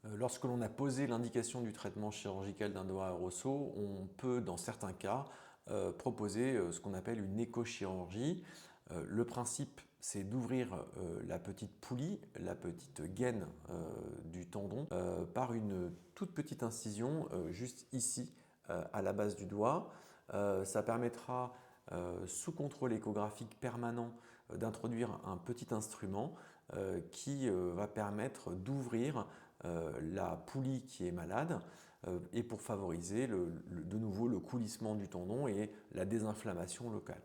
Lorsque l'on a posé l'indication du traitement chirurgical d'un doigt aérosol, on peut, dans certains cas, proposer ce qu'on appelle une échochirurgie. Le principe, c'est d'ouvrir la petite poulie, la petite gaine du tendon, par une toute petite incision juste ici, à la base du doigt. Ça permettra, sous contrôle échographique permanent, d'introduire un petit instrument qui va permettre d'ouvrir la poulie qui est malade et pour favoriser de nouveau le coulissement du tendon et la désinflammation locale.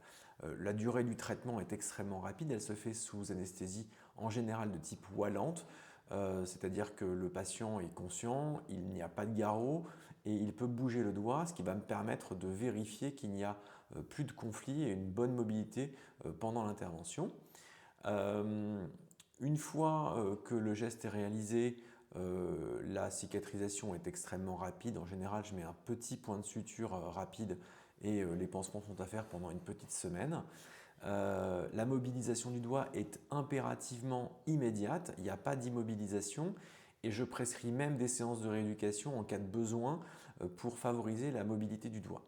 La durée du traitement est extrêmement rapide, elle se fait sous anesthésie en général de type wallante, c'est-à-dire que le patient est conscient, il n'y a pas de garrot et il peut bouger le doigt, ce qui va me permettre de vérifier qu'il n'y a plus de conflit et une bonne mobilité pendant l'intervention. Une fois que le geste est réalisé, la cicatrisation est extrêmement rapide. En général, je mets un petit point de suture rapide et les pansements sont à faire pendant une petite semaine. La mobilisation du doigt est impérativement immédiate, il n'y a pas d'immobilisation et je prescris même des séances de rééducation en cas de besoin pour favoriser la mobilité du doigt.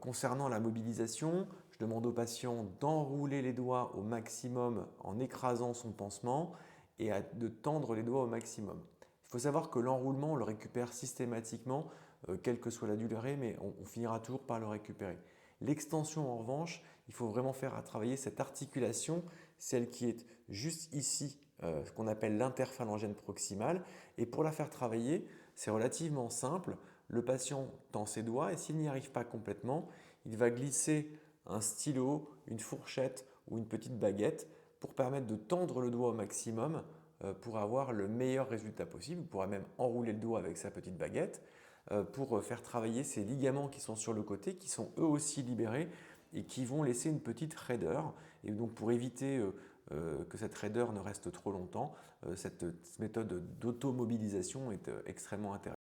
Concernant la mobilisation, je demande au patient d'enrouler les doigts au maximum en écrasant son pansement et de tendre les doigts au maximum. Il faut savoir que l'enroulement, on le récupère systématiquement, quelle que soit la durée, mais on finira toujours par le récupérer. L'extension, en revanche, il faut vraiment faire travailler cette articulation, celle qui est juste ici, ce qu'on appelle l'interphalangienne proximale. Et pour la faire travailler, c'est relativement simple. Le patient tend ses doigts et s'il n'y arrive pas complètement, il va glisser un stylo, une fourchette ou une petite baguette pour permettre de tendre le doigt au maximum pour avoir le meilleur résultat possible. Il pourra même enrouler le doigt avec sa petite baguette pour faire travailler ces ligaments qui sont sur le côté, qui sont eux aussi libérés et qui vont laisser une petite raideur. Et donc pour éviter que cette raideur ne reste trop longtemps, cette méthode d'automobilisation est extrêmement intéressante.